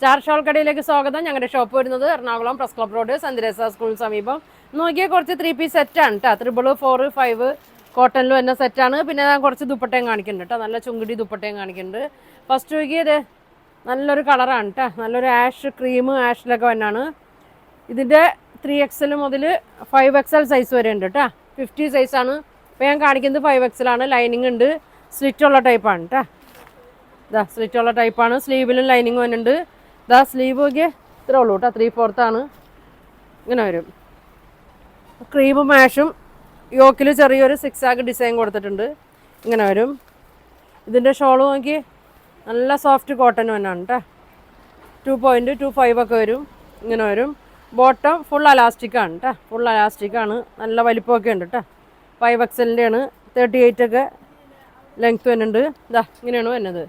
Star shawl കടയിലേക്ക് സ്വാഗതം. ഞങ്ങളുടെ ഷോപ്പ് വരുന്നത് Ernakulam press club road saint സ്കൂളിന് സമീപം. നോക്കിയാൽ കുറച്ച് 3-piece സെറ്റാണ് കേട്ടോ. 4-4-5 കോട്ടണിൽ വരുന്ന സെറ്റാണ്. പിന്നെ ഞാൻ കുറച്ച് ദുപ്പട്ടയും കാണിക്കുന്നുണ്ട് കേട്ടോ. നല്ല ചുങ്കിടി ദുപ്പട്ടയും കാണിക്കുന്നുണ്ട്. ഫസ്റ്റ് നോക്കിയത് നല്ലൊരു കളറാണ് കേട്ടോ. നല്ലൊരു ആഷ് ക്രീം ആഷിലൊക്കെ വന്നാണ്. ഇതിൻ്റെ 3XL മുതൽ 5XL സൈസ് വരെ ഉണ്ട് കേട്ടോ. 50 സൈസാണ്. ഇപ്പോൾ ഞാൻ കാണിക്കുന്നത് 5XL ആണ്. ലൈനിങ് ഉണ്ട്. സ്ലിറ്റുള്ള ടൈപ്പാണ് കേട്ടോ. ഇതാ സ്ലിറ്റുള്ള ടൈപ്പാണ്. സ്ലീവിലും ലൈനിങ് വന്നിട്ടുണ്ട്. ഇതാ സ്ലീവ് നോക്കിയേ ഇത്രേ ഉള്ളൂ കേട്ടോ. 3/4 ഇങ്ങനെ വരും. ക്രീമും മാഷും യോക്കിൽ ചെറിയൊരു 6 ഡിസൈൻ കൊടുത്തിട്ടുണ്ട്. ഇങ്ങനെ വരും. ഇതിൻ്റെ ഷോള് നോക്കി നല്ല സോഫ്റ്റ് കോട്ടൺ തന്നെയാണ് കേട്ടോ. 2.25 ഒക്കെ വരും. ഇങ്ങനെ വരും. ബോട്ടം ഫുൾ അലാസ്റ്റിക്കാണ് കേട്ടോ. ഫുൾ അലാസ്റ്റിക്കാണ്. നല്ല വലിപ്പമൊക്കെ ഉണ്ട് കേട്ടോ. 5XLൻ്റെ ആണ്. 38 ഒക്കെ ലെങ്ത്ത് വരുന്നുണ്ട്. ഇതാ ഇങ്ങനെയാണ് വരുന്നത്.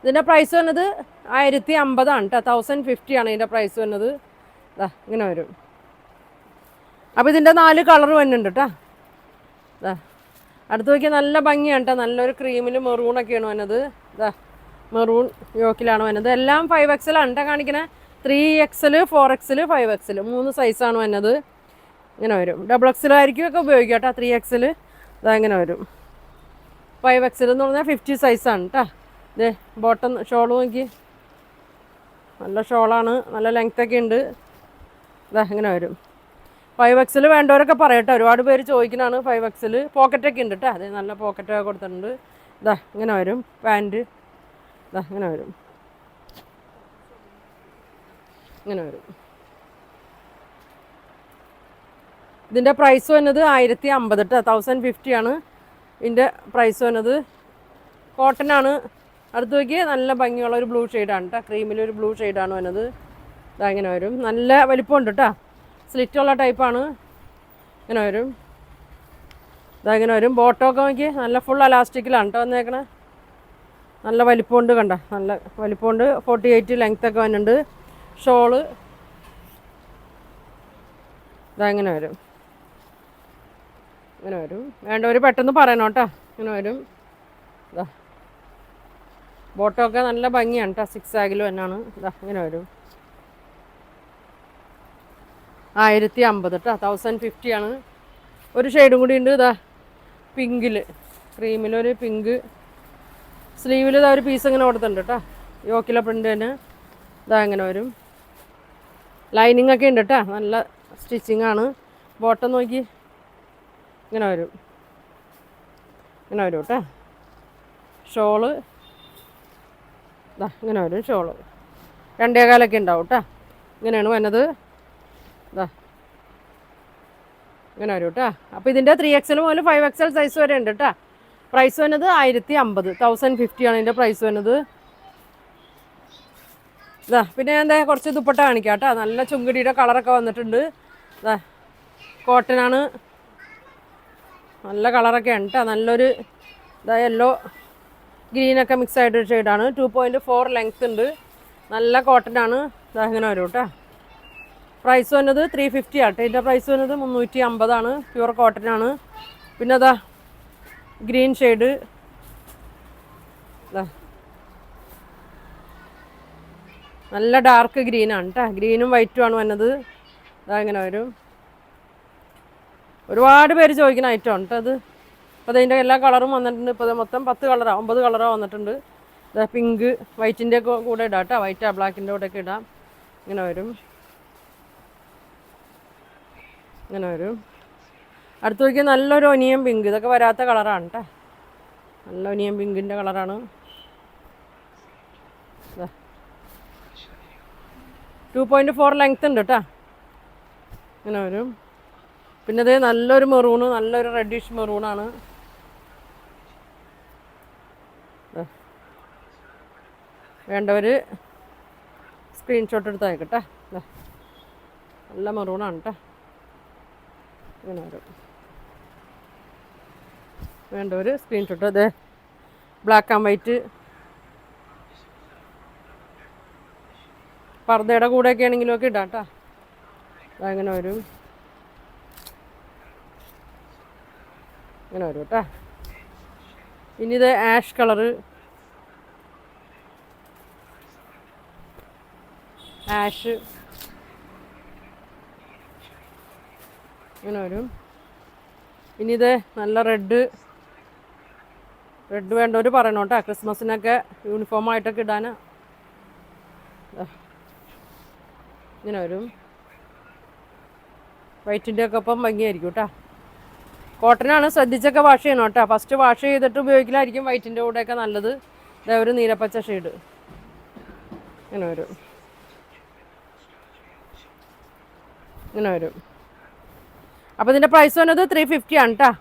ഇതിൻ്റെ പ്രൈസ് വന്നത് 1050 കേട്ടോ. 1050 ആണ് ഇതിൻ്റെ പ്രൈസ് വന്നത്. ഇതാ ഇങ്ങനെ വരും. അപ്പോൾ ഇതിൻ്റെ 4 കളർ വരുന്നുണ്ട് കേട്ടോ. ഇതാ അടുത്ത് നോക്കിയാൽ നല്ല ഭംഗിയാണ് കേട്ടോ. നല്ലൊരു ക്രീമിൽ മെറൂണൊക്കെയാണ് വന്നത്. ഇതാ മെറൂൺ യോക്കിലാണ് വന്നത്. എല്ലാം 5XL ആണ് കേട്ടോ കാണിക്കണേ. 3XL 4XL 5XL 3 സൈസാണ് വന്നത്. ഇങ്ങനെ വരും. XXL ആയിരിക്കും ഒക്കെ ഉപയോഗിക്കാം കേട്ടോ. 3XL ഇതാ ഇങ്ങനെ വരും. 5XL എന്ന് പറഞ്ഞാൽ 50 സൈസാണ് കേട്ടോ. ഇതേ ബോട്ടം ഷോൾ നോക്കി നല്ല ഷോളാണ്. നല്ല ലെങ്ത്തൊക്കെ ഉണ്ട്. ഇതാ ഇങ്ങനെ വരും. 5XL വേണ്ടവരൊക്കെ പറയട്ടെ. ഒരുപാട് പേര് ചോദിക്കുന്നതാണ് 5XL. പോക്കറ്റൊക്കെ ഉണ്ട് കേട്ടോ. അതെ നല്ല പോക്കറ്റൊക്കെ കൊടുത്തിട്ടുണ്ട്. ഇതാ ഇങ്ങനെ വരും. പാൻറ്റ് ഇതാ ഇങ്ങനെ വരും. ഇങ്ങനെ വരും. ഇതിൻ്റെ പ്രൈസ് വന്നത് 1050 കേട്ടോ. 1050 ആണ് ഇതിൻ്റെ പ്രൈസ് വന്നത്. കോട്ടനാണ്. അടുത്ത് നോക്കി നല്ല ഭംഗിയുള്ള ഒരു ബ്ലൂ ഷെയ്ഡാണ് കേട്ടോ. ക്രീമിലൊരു ബ്ലൂ ഷെയ്ഡാണ് വന്നത്. ഇതാ ഇങ്ങനെ വരും. നല്ല വലിപ്പമുണ്ട് കേട്ടോ. സ്ലിറ്റുള്ള ടൈപ്പാണ്. ഇങ്ങനെ വരും. ഇതാ ഇങ്ങനെ വരും. ബോട്ടമൊക്കെ നോക്കി നല്ല ഫുൾ അലാസ്റ്റിക്കിലാണ് കേട്ടോ വന്നേക്കണേ. നല്ല വലിപ്പമുണ്ട് കണ്ട. നല്ല വലിപ്പമുണ്ട്. 48 ലെങ്ത്തൊക്കെ വന്നിട്ടുണ്ട്. ഷോള് ഇതാ ഇങ്ങനെ വരും. ഇങ്ങനെ വരും. വേണ്ടവർ പെട്ടെന്ന് പറയണം കേട്ടോ. ഇങ്ങനെ വരും. ഇതാ ബോട്ടമൊക്കെ നല്ല ഭംഗിയാണ് കേട്ടോ. 6 തന്നെയാണ്. ഇതാ ഇങ്ങനെ വരും. 1050 കേട്ടോ. 1050 ആണ്. ഒരു ഷെയ്ഡും കൂടി ഉണ്ട്. ഇതാ പിങ്കിൽ ക്രീമിലൊരു പിങ്ക്. സ്ലീവിൽ ഇതാ ഒരു പീസ് ഇങ്ങനെ കൊടുത്തിട്ടുണ്ട് കേട്ടോ. യോക്കിലെ പ്രിൻ്റ് തന്നെ. ഇതാ ഇങ്ങനെ വരും. ലൈനിങ് ഒക്കെ ഉണ്ട് കേട്ടോ. നല്ല സ്റ്റിച്ചിങ് ആണ്. ബോട്ടം നോക്കി ഇങ്ങനെ വരും. ഇങ്ങനെ വരും കേട്ടോ. ഷോള് ഇതാ ഇങ്ങനെ വരും. ഷോള് 2.25 ഉണ്ടാവും കേട്ടോ. ഇങ്ങനെയാണ് വന്നത്. ഇതാ ഇങ്ങനെ വരും കേട്ടോ. അപ്പോൾ ഇതിൻ്റെ 3XL മുതൽ 5XL സൈസ് വരെ ഉണ്ട് കേട്ടോ. പ്രൈസ് വന്നത് 1050. 1050 ആണ് ഇതിൻ്റെ പ്രൈസ് വന്നത്. ഇതാ പിന്നെ ഞാൻ എന്താ കുറച്ച് ദുപ്പട്ട കാണിക്കാം കേട്ടോ. നല്ല ചുങ്കിടിയുടെ കളറൊക്കെ വന്നിട്ടുണ്ട്. ഇതാ കോട്ടനാണ്. നല്ല കളറൊക്കെയാണ് കേട്ടോ. നല്ലൊരു ഇതാ യെല്ലോ ഗ്രീനൊക്കെ മിക്സ് ആയിട്ടൊരു ഷെയ്ഡാണ്. 2.4 ലെങ്ത്ത് ഉണ്ട്. നല്ല കോട്ടനാണ്. ഇതാ ഇങ്ങനെ വരും കേട്ടോ. പ്രൈസ് വന്നത് 350 ആട്ടെ. ഇതിൻ്റെ പ്രൈസ് വന്നത് 350 ആണ്. പ്യുവർ കോട്ടനാണ്. പിന്നെ അതാ ഗ്രീൻ ഷെയ്ഡ്. ഇതാ നല്ല ഡാർക്ക് ഗ്രീനാണ് കേട്ടോ. ഗ്രീനും വൈറ്റും ആണ് വന്നത്. ഇതാ ഇങ്ങനെ വരും. ഒരുപാട് പേര് ചോദിക്കുന്ന ഐറ്റമാണ് കേട്ടോ അത്. അപ്പോൾ അതിൻ്റെ എല്ലാ കളറും വന്നിട്ടുണ്ട്. ഇപ്പോൾ മൊത്തം 10 കളറാണ് 9 കളറോ വന്നിട്ടുണ്ട്. ഇതാ പിങ്ക് വൈറ്റിൻ്റെ കൂടെ ഇടാം കേട്ടോ. വൈറ്റ് ബ്ലാക്കിൻ്റെ കൂടെയൊക്കെ ഇടാം. ഇങ്ങനെ വരും. ഇങ്ങനെ വരും. അടുത്ത് നോക്കിയാൽ നല്ലൊരു ഒനിയൻ പിങ്ക്. ഇതൊക്കെ വരാത്ത കളറാണ് കേട്ടോ. നല്ല ഒനിയൻ പിങ്കിൻ്റെ കളറാണ്. 2.4 ലെങ്ത്ത് ഉണ്ട് കേട്ടോ. ഇങ്ങനെ വരും. പിന്നെ ഇത് നല്ലൊരു മെറൂണ്. നല്ലൊരു റെഡിഷ് മെറൂണാണ്. വേണ്ടവർ സ്ക്രീൻഷോട്ട് എടുത്ത് അയക്കട്ടെ. നല്ല മെറൂണാണ് കേട്ടോ. ഇങ്ങനെ വരും. വേണ്ടവർ സ്ക്രീൻഷോട്ട്. അതെ ബ്ലാക്ക് ആൻഡ് വൈറ്റ് പർദ്ദയുടെ കൂടെയൊക്കെ ആണെങ്കിലും ഒക്കെ ഇടാം കേട്ടോ. അങ്ങനെ വരും. ഇങ്ങനെ വരും കേട്ടോ. ഇനി ഇത് ആഷ് കളറ്. ആഷ് ഇങ്ങനെ വരും. ഇനി ഇത് നല്ല റെഡ് വേണ്ടവർ പറയണം കേട്ടോ, ക്രിസ്മസിനൊക്കെ യൂണിഫോമായിട്ടൊക്കെ ഇടാൻ. ഇങ്ങനെ വരും. വൈറ്റിൻ്റെ ഒക്കെ ഒപ്പം ഭംഗിയായിരിക്കും കേട്ടോ. കോട്ടനാണ്, ശ്രദ്ധിച്ചൊക്കെ വാഷ് ചെയ്യണം കേട്ടോ. ഫസ്റ്റ് വാഷ് ചെയ്തിട്ട് ഉപയോഗിക്കലായിരിക്കും വൈറ്റിൻ്റെ കൂടെയൊക്കെ നല്ലത്. ഇതേ ഒരു നീലപ്പച്ച ഷെയ്ഡ് ഇങ്ങനെ വരും. ഇങ്ങനെ വരും. അപ്പോൾ ഇതിൻ്റെ പ്രൈസ് വന്നത് 350 ആണ് കേട്ടോ.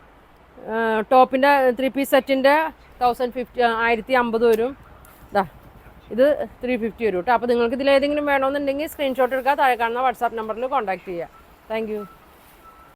ടോപ്പിൻ്റെ 3 പീസ് സെറ്റിൻ്റെ 1050 വരും. ഇതാ ഇത് 350 വരും കേട്ടോ. അപ്പോൾ നിങ്ങൾക്ക് ഇതിലേതെങ്കിലും വേണമെന്നുണ്ടെങ്കിൽ സ്ക്രീൻഷോട്ട് എടുക്കുക, താഴെ കാണുന്ന വാട്സാപ്പ് നമ്പറിൽ കോൺടാക്ട് ചെയ്യുക. Thank you.